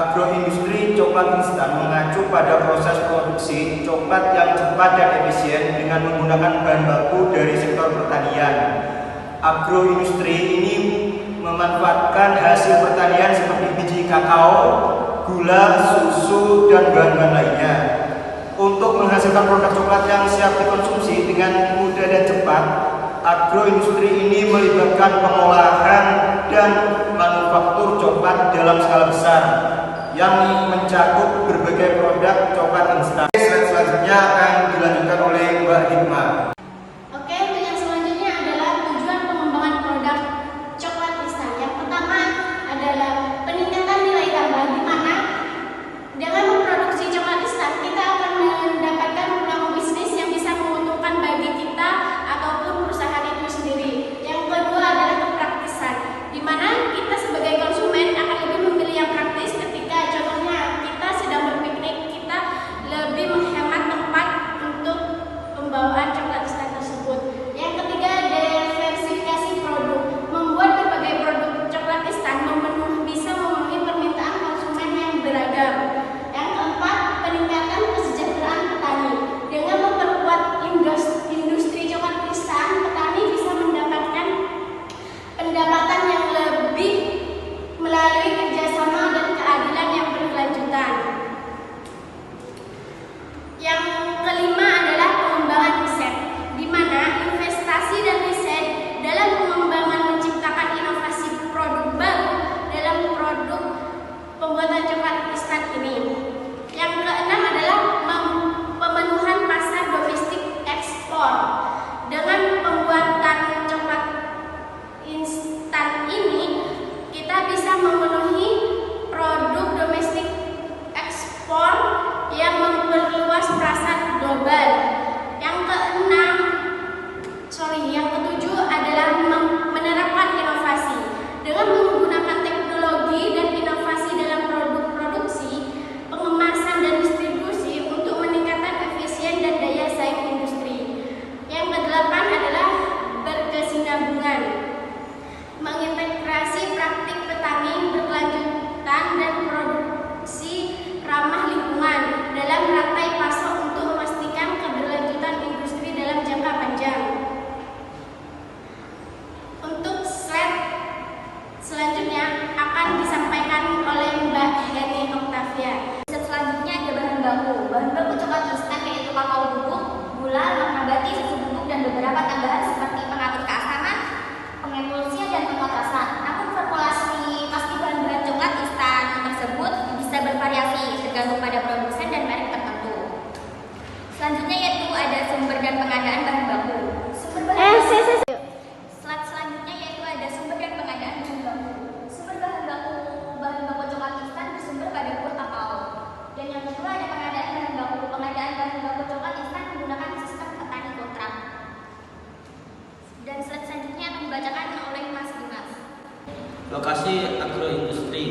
Agroindustri coklat instan mengacu pada proses produksi coklat yang cepat dan efisien dengan menggunakan bahan baku dari sektor pertanian. Agroindustri ini memanfaatkan hasil pertanian seperti biji kakao, gula, susu, dan bahan-bahan lainnya untuk menghasilkan produk coklat yang siap dikonsumsi dengan mudah dan cepat. Agroindustri ini melibatkan pengolahan dan manufaktur coklat dalam skala besar yang mencakup berbagai produk coklat instan. Slide selanjutnya akan dilanjutkan oleh Mbak Hikmah. Oke, untuk yang selanjutnya adalah tujuan pengembangan produk coklat instan. Yang pertama adalah peningkatan nilai tambah, di mana dengan memproduksi coklat instan kita akan mendapatkan peluang bisnis yang bisa menguntungkan bagi kita ataupun perusahaan itu sendiri. Yang kedua adalah kepraktisan, di mana kita sebagai konsumen akan lebih memilih yang praktis ketika contohnya kita sedang berpiknik, kita lebih menghemat tempat untuk pembawaan coklat instan tersebut. Yang ketiga, diversifikasi produk, membuat berbagai produk coklat instan bisa memenuhi permintaan konsumen yang beragam. Yang keempat, peningkatan kesejahteraan petani. Dengan memperkuat industri coklat instan, petani bisa mendapatkan pendapatan yang lebih melalui kerjasama dan keadilan yang berkelanjutan. Yang kelima adalah pengembangan riset, di mana investasi dan riset dalam pengembangan menciptakan inovasi produk baru dalam produk pembuatan coklat instan ini. Yang keenam adalah pemenuhan pasar domestik ekspor. Dengan pembuatan coklat instan ini, kita bisa memenuhi produk domestik ekspor yang memperluas pasar global. Yang ketujuh adalah menerapkan inovasi. Dengan menggunakan teknologi dan inovasi dalam produk produksi, pengemasan dan distribusi untuk meningkatkan efisien dan daya saing industri. Yang kedelapan adalah berkesinambungan, mengintegrasi praktik petani berkelanjutan dan produksi ramah lingkungan dalam rantai pasok untuk memastikan keberlanjutan industri dalam jangka panjang. Untuk slide selanjutnya akan disampaikan oleh Mbak Heni Octavia. Selanjutnya ada bahan baku. Bahan baku coklat instan yaitu kakao bubuk, gula, lemak nabati, susu bubuk, dan beberapa tambahan seperti pengatur keasaman, pengemulsian, dan pengotrasan. Namun formulasi pasti bahan-bahan coklat instan tersebut bisa bervariasi tergantung pada produsen dan merek tertentu. Selanjutnya yaitu ada sumber dan pengadaan bahan baku. Sumber bahan baku. Slide selanjutnya yaitu ada sumber dan pengadaan bahan baku. Sumber bahan baku coklat instan bersumber pada buah kakao. Dan yang kedua ada pengadaan bahan baku. Pengadaan bahan baku coklat instan menggunakan sistem petani kontrak. Dan slide selanjutnya akan dibacakan oleh Mas Dimas. Lokasi agroindustri.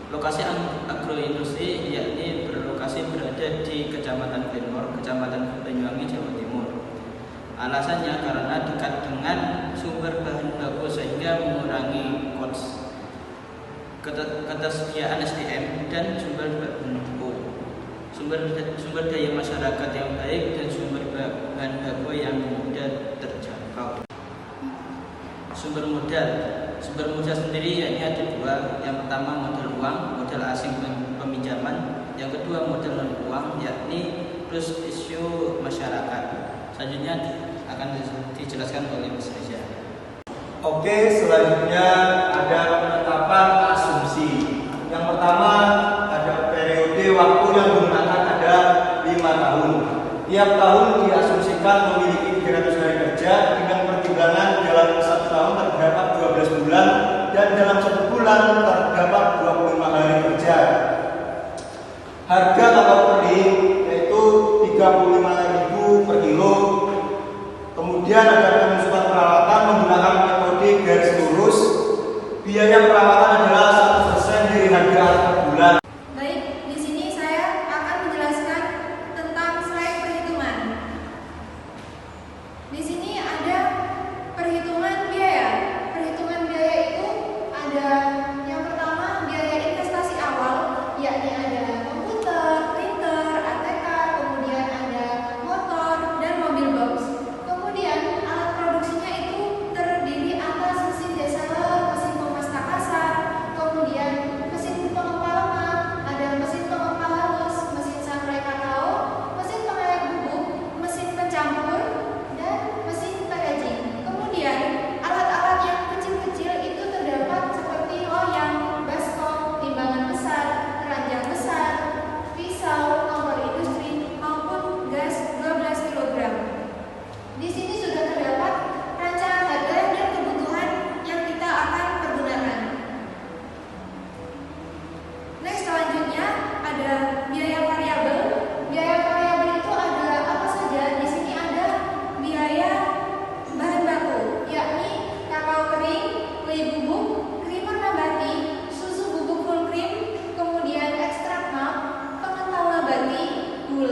Lokasi agroindustri yakni berlokasi berada di Kecamatan Glenmore, Kecamatan Banyuwangi, Jawa Timur. Alasannya karena dekat dengan sumber bahan baku sehingga mengurangi cost, ketersediaan SDM dan sumber bahan baku, sumber daya masyarakat yang baik dan sumber bahan baku yang mudah terjangkau. Sumber modal sendiri yakni ada dua. Yang pertama modal uang, modal asing peminjaman. Yang kedua modal non uang yakni plus isu masyarakat. Selanjutnya akan dijelaskan oleh Mas Reza. Oke, selanjutnya ada penetapan asumsi. Yang pertama ada periode waktu yang digunakan ada 5 tahun. Tiap tahun diasumsikan memiliki 300 hari kerja dengan pertimbangan dalam 1 tahun terdapat 12 bulan dan dalam 1 bulan terdapat 25 hari kerja. Harga kakao kering yaitu 35.000 per kilo. Kemudian ada penyusutan perawatan menggunakan metode garis lurus. Biaya perawatan adalah 1% dari harga per bulan. Baik, di sini saya akan menjelaskan tentang slide perhitungan. Di sini ada perhitungan biaya. Perhitungan biaya itu ada yang pertama biaya investasi awal,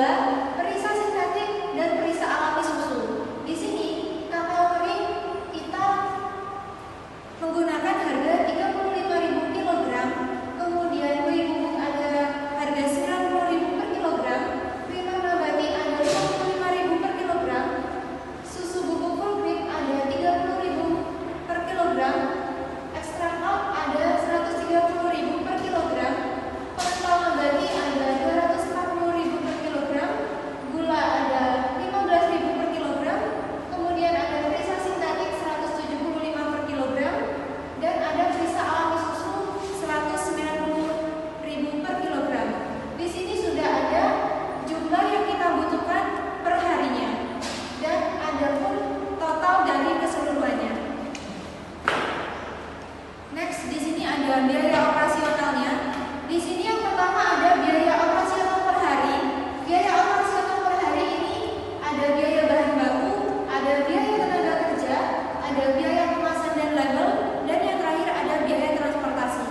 gula, perisa sintetik, dan perisa alami susu. Di sini kakao kering kita menggunakan harga 35.000 kg, kemudian kue bubuk ada harga 90.000 per kilogram, prima nabati ada 55.000 per kilogram, susu bubuk full cream ada 30.000 per kilogram, ekstrak malt ada 130.000 per kilogram, pengental nabati ada 240.000 per kilogram, gula ada 15.000 per kilogram, kemudian ada perisa sintetik 175 per kilogram, dan ada perisa alami susu 190.000 per kilogram. Di sini sudah ada jumlah yang kita butuhkan per harinya, dan ada pun total dari keseluruhannya. Next, di sini ada biaya operasionalnya. Di sini yang pertama ada biaya operasional per hari. Biaya operasional per hari ini ada biaya bahan baku, ada biaya tenaga kerja, ada biaya kemasan dan label, dan yang terakhir ada biaya transportasi.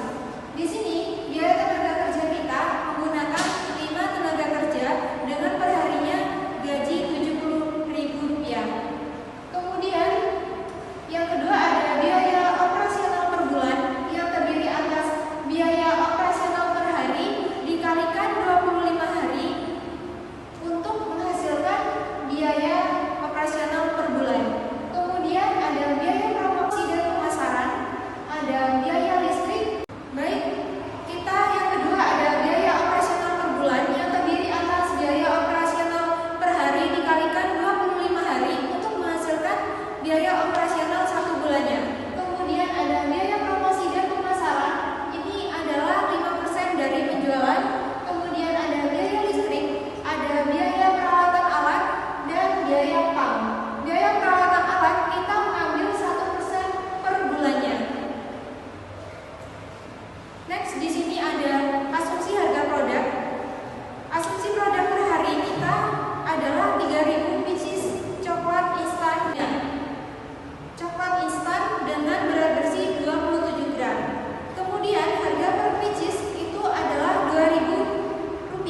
Di sini biaya tenaga kerja kita menggunakan 5 tenaga kerja dengan perharinya gaji Rp70.000. Kemudian yang kedua ada biaya operasional per bulan yang terdiri atas biaya operasional per hari dikalikan 25 hari untuk menghasilkan biaya operasional per bulan. Kemudian ada biaya promosi dan pemasaran, ada biaya listrik. Baik, kita yang kedua ada biaya operasional per bulan yang terdiri atas biaya operasional per hari dikalikan 25 hari untuk menghasilkan biaya operasional 1 bulannya. Kemudian ada biaya promosi dan pemasaran, ini adalah 5% dari penjualan. Kemudian ada biaya listrik, ada biaya perawatan alat, dan biaya PAM. Biaya perawatan alat kita mengambil 1% per bulannya. Next, di sini ada asumsi harga produk. Asumsi produk per hari kita adalah 3.000 pieces coklat instan. Coklat instan dengan berat bersih 27 gram. Kemudian harga per pieces itu adalah Rp2.000.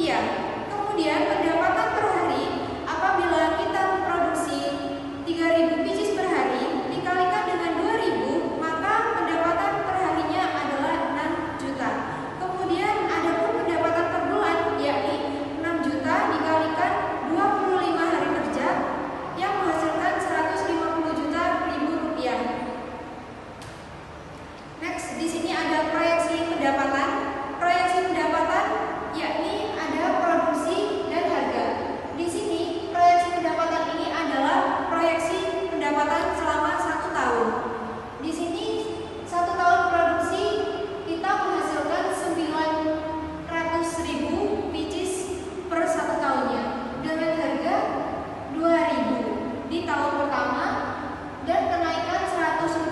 Kemudian pendapatan per hari apabila kita memproduksi 3.000 pieces per hari dikalikan dengan 2.000, maka pendapatan per harinya adalah 6 juta. Kemudian ada pun pendapatan per bulan yakni 6 juta dikalikan 25 hari kerja yang menghasilkan 150 juta rupiah. Next, di sini ada proyeksi pendapatan. Proyeksi pendapatan yakni ada produksi dan harga. Di sini proyeksi pendapatan ini adalah proyeksi pendapatan selama 1 tahun. Di sini 1 tahun produksi kita menghasilkan 900.000 pieces per 1 tahunnya dengan harga 2.000 di tahun pertama dan kenaikan Rp100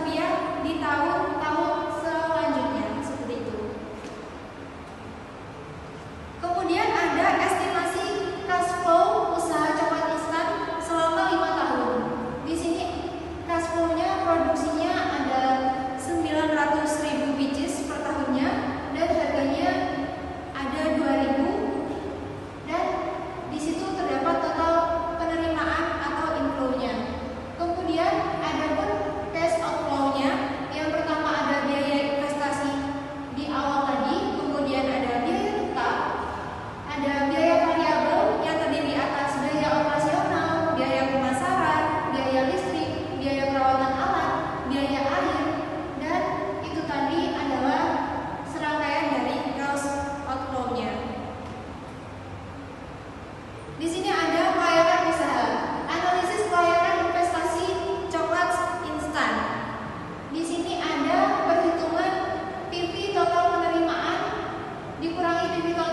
di tahun-tahun selanjutnya, seperti itu. Kemudian ada estimasi cash flow usaha coklat instan selama 5 tahun. Di sini cash flow-nya produksinya ada 900.000 pieces per tahunnya dan harganya ada 2.000, dan di situ terdapat total penerimaan atau inflow-nya. Kemudian ada pun cash outflow-nya. Yang pertama ada biaya investasi di awal tadi, kemudian ada biaya tetap, ada biaya variabel yang terdiri atas biaya operasional, biaya pemasaran, biaya listrik, biaya perawatan alat, biaya air, dan itu tadi adalah serangkaian dari cash outflow-nya. Di sini ada pelayanan usaha, analisis pelayanan investasi coklat instan. Di sini ada perhitungan PV total penerimaan dikurangi PV total